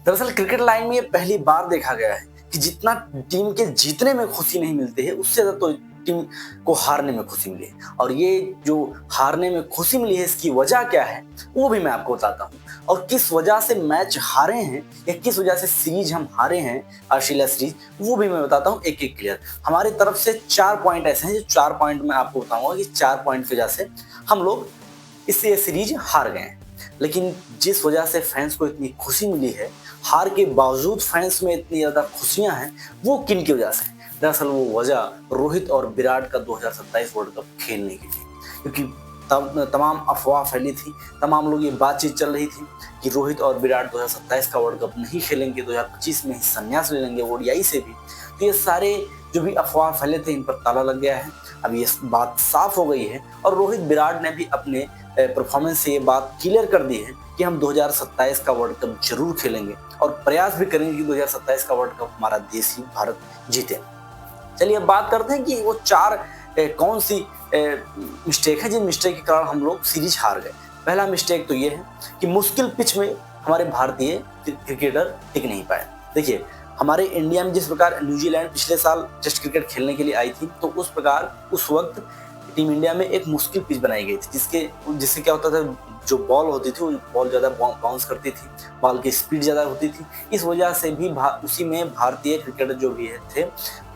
दरअसल cricket line में ये पहली बार देखा गया है कि जितना टीम के जीतने में खुशी नहीं मिलती है, उससे ज्यादा तो टीम को हारने में खुशी मिली है। और ये जो हारने में खुशी मिली है, इसकी वजह क्या है वो भी मैं आपको बताता हूँ। और किस वजह से मैच हारे हैं या किस वजह से सीरीज हम हारे हैं, ऑस्ट्रेलिया सीरीज, वो भी मैं बताता हूँ एक एक क्लियर। हमारी तरफ से 4 पॉइंट ऐसे हैं, जो 4 पॉइंट मैं आपको बताऊंगा कि 4 पॉइंट की वजह से हम लोग इससे ये सीरीज हार गए हैं। लेकिन जिस वजह से फैंस को इतनी खुशी मिली है, हार के बावजूद फैंस में इतनी ज्यादा खुशियां हैं, वो किन की वजह से? दरअसल वो वजह रोहित और विराट का 2027 वर्ल्ड कप खेलने की थी। क्योंकि तमाम अफवाह फैली थी, तमाम लोग ये बातचीत चल रही थी कि रोहित और विराट 2027 का वर्ल्ड कप नहीं खेलेंगे, 2025 में ही संन्यास ले लेंगे ओडीआई से भी। तो ये सारे जो भी अफवाह फैले थे, इन पर ताला लग गया है। अब ये बात साफ हो गई है और रोहित विराट ने भी अपने परफॉर्मेंस से ये बात क्लियर कर दी है कि हम 2027 का वर्ल्ड कप जरूर खेलेंगे और प्रयास भी करेंगे कि 2027 का वर्ल्ड कप हमारा देश ही भारत जीते। चलिए अब बात करते हैं कि वो 4 कौन सी मिस्टेक है जिन मिस्टेक के कारण हम लोग सीरीज हार गए। पहला मिस्टेक तो ये है कि मुश्किल पिच में हमारे भारतीय क्रिकेटर टिक नहीं पाए। देखिए, हमारे इंडिया में जिस प्रकार न्यूजीलैंड पिछले साल टेस्ट क्रिकेट खेलने के लिए आई थी, तो उस प्रकार उस वक्त टीम इंडिया में एक मुश्किल पिच बनाई गई थी, जिससे क्या होता था, जो बॉल होती थी वो बॉल ज़्यादा बाउंस करती थी, बॉल की स्पीड ज़्यादा होती थी। इस वजह से भी उसी में भारतीय क्रिकेटर जो भी थे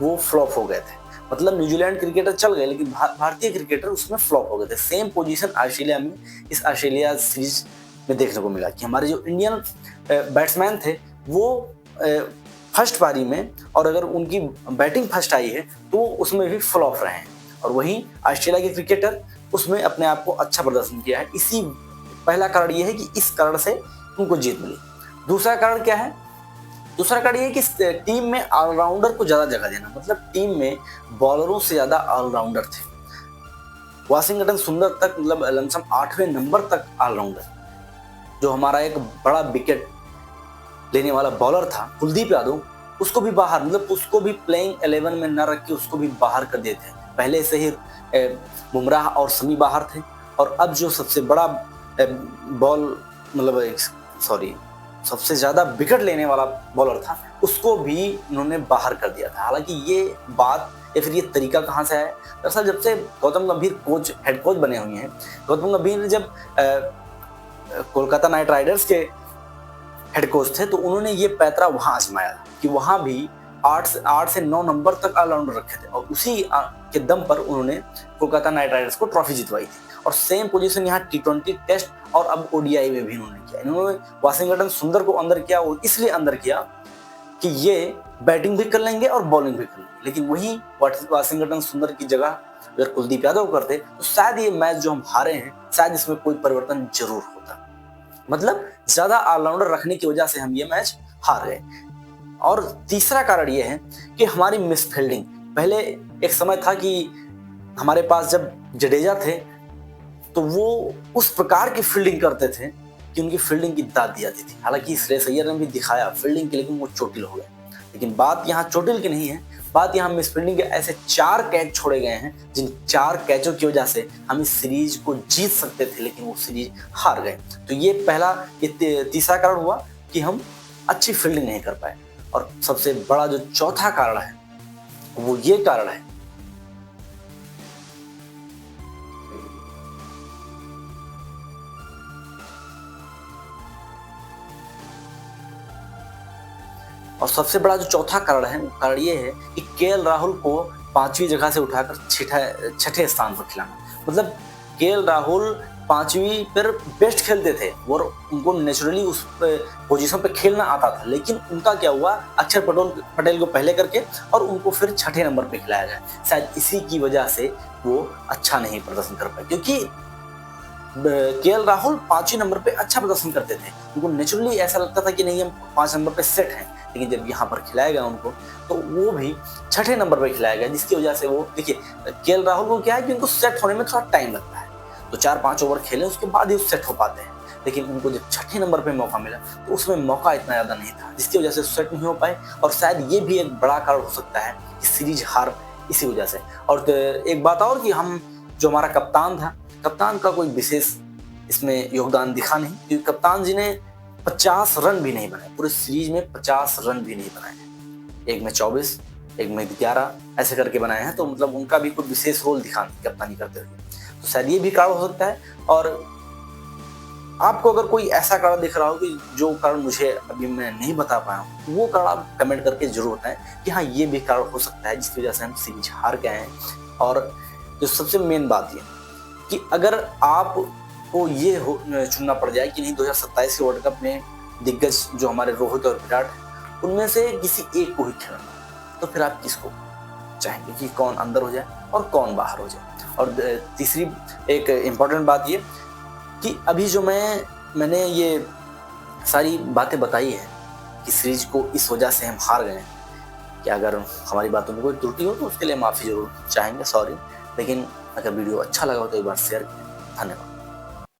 वो फ्लॉप हो गए थे। मतलब न्यूजीलैंड क्रिकेटर चल गए, लेकिन भारतीय क्रिकेटर उसमें फ्लॉप हो गए थे। सेम पोजीशन ऑस्ट्रेलिया में, इस ऑस्ट्रेलिया सीरीज में देखने को मिला कि हमारे जो इंडियन बैट्समैन थे वो फर्स्ट पारी में, और अगर उनकी बैटिंग फर्स्ट आई है तो उसमें भी फ्लॉप रहे हैं। और वहीं ऑस्ट्रेलिया के क्रिकेटर उसमें अपने आप को अच्छा प्रदर्शन किया है। इसी पहला कारण ये है कि इस कारण से उनको जीत मिली। दूसरा कारण क्या है? दूसरा कारण ये है कि टीम में ऑलराउंडर को ज्यादा जगह देना। मतलब टीम में बॉलरों से ज्यादा ऑलराउंडर थे। वाशिंगटन सुंदर तक, मतलब लमसम 8वें नंबर तक ऑलराउंडर, जो हमारा एक बड़ा विकेट लेने वाला बॉलर था कुलदीप यादव, उसको भी बाहर, मतलब उसको भी प्लेइंग 11 में न रख के उसको भी बाहर कर दिए थे। पहले से ही बुमराह और शमी बाहर थे, और अब जो सबसे बड़ा सबसे ज्यादा विकेट लेने वाला बॉलर था, उसको भी उन्होंने बाहर कर दिया था। हालांकि ये बात या फिर ये तरीका कहाँ से आया? दरअसल जब से गौतम गंभीर हेड कोच बने हुए हैं, गौतम गंभीर ने जब कोलकाता नाइट राइडर्स के हेड कोच थे, तो उन्होंने ये पैतरा वहां आजमाया कि वहां भी 8 से 9 नंबर तक ऑलराउंडर रखे थे, और उसी के दम पर उन्होंने कोलकाता नाइट राइडर्स को ट्रॉफी जितवाई थी। और सेम पोजीशन यहाँ T20 टेस्ट और अब ओडीआई में भी उन्होंने किया। इन्होंने वाशिंगटन सुंदर को अंदर किया, और इसलिए अंदर किया कि ये बैटिंग भी कर लेंगे और बॉलिंग भी कर लेंगे। लेकिन वही वाशिंगटन सुंदर की जगह अगर कुलदीप यादव करते, तो शायद ये मैच जो हम हारे हैं, शायद इसमें कोई परिवर्तन जरूर होता। मतलब ज्यादा ऑलराउंडर रखने की वजह से हम ये मैच हार गए। और तीसरा कारण ये है कि हमारी मिसफील्डिंग। पहले एक समय था कि हमारे पास जब जडेजा थे, तो वो उस प्रकार की फील्डिंग करते थे कि उनकी फील्डिंग की दाद दी जाती थी। हालांकि श्रेयस अय्यर ने भी दिखाया फील्डिंग की, लेकिन वो चोटिल हो गए। लेकिन बात यहाँ चोटिल की नहीं है, बात यहाँ मिसफील्डिंग के ऐसे 4 कैच छोड़े गए हैं, जिन 4 कैचों की वजह से हम इस सीरीज को जीत सकते थे, लेकिन वो सीरीज हार गए। तो ये तीसरा कारण हुआ कि हम अच्छी फील्डिंग नहीं कर पाए। और सबसे बड़ा जो चौथा कारण है, वो ये कारण है और सबसे बड़ा जो चौथा कारण है, वो कारण ये है कि केएल राहुल को 5वीं जगह से उठाकर छठे स्थान पर खिलाना। मतलब केएल राहुल 5वीं पर बेस्ट खेलते थे और उनको नेचुरली उस पोजीशन पे खेलना आता था, लेकिन उनका क्या हुआ, अक्षर पटेल को पहले करके और उनको फिर 6ठे नंबर पे खिलाया गया। शायद इसी की वजह से वो अच्छा नहीं प्रदर्शन कर पाए, क्योंकि केएल राहुल 5वीं नंबर पे अच्छा प्रदर्शन करते थे। उनको नेचुरली ऐसा लगता था कि नहीं, हम 5 नंबर पे सेट हैं। लेकिन जब यहाँ पर खिलाया गया उनको, तो वो भी 6ठे नंबर पे खिलाया गया, जिसकी वजह से वो, देखिए केएल राहुल को क्या है कि उनको सेट होने में थोड़ा टाइम लगता है, तो 4-5 ओवर खेले उसके बाद ही सेट हो पाते हैं। लेकिन उनको जब 6ठे नंबर पे मौका मिला, तो उसमें मौका इतना ज़्यादा नहीं था, जिसकी वजह से सेट नहीं हो पाए। और शायद ये भी एक बड़ा कारण हो सकता है कि सीरीज हार इसी वजह से। और एक बात और कि हम जो हमारा कप्तान था, कप्तान का कोई विशेष इसमें योगदान दिखा नहीं, क्योंकि कप्तान जी ने 50 रन भी नहीं बनाए, पूरे सीरीज में 50 रन भी नहीं बनाए हैं। एक में 24, एक में 11 ऐसे करके बनाए हैं, तो मतलब उनका भी कोई विशेष रोल दिखा नहीं कप्तानी करते हुए। तो शायद ये भी कारण हो सकता है। और आपको अगर कोई ऐसा कारण दिख रहा हो कि जो कारण मुझे अभी मैं नहीं बता पाया हूँ, वो कारण आप कमेंट करके जरूर बताएं कि हाँ ये भी कारण हो सकता है जिसकी वजह से हम सीरीज हार गए हैं। और जो सबसे मेन बात ये कि अगर आपको ये चुनना पड़ जाए कि नहीं 2027 के वर्ल्ड कप में दिग्गज जो हमारे रोहित और विराट उनमें से किसी एक को ही खेलना, तो फिर आप किसको चाहेंगे कि कौन अंदर हो जाए और कौन बाहर हो जाए। और तीसरी एक इम्पॉर्टेंट बात ये कि अभी जो मैंने ये सारी बातें बताई है कि सीरीज को इस वजह से हम हार गए हैं, कि अगर हमारी बातों में कोई त्रुटि हो तो उसके लिए माफ़ी जरूर चाहेंगे, सॉरी। लेकिन अगर वीडियो अच्छा लगा हो तो एक बार शेयर करें। धन्यवाद।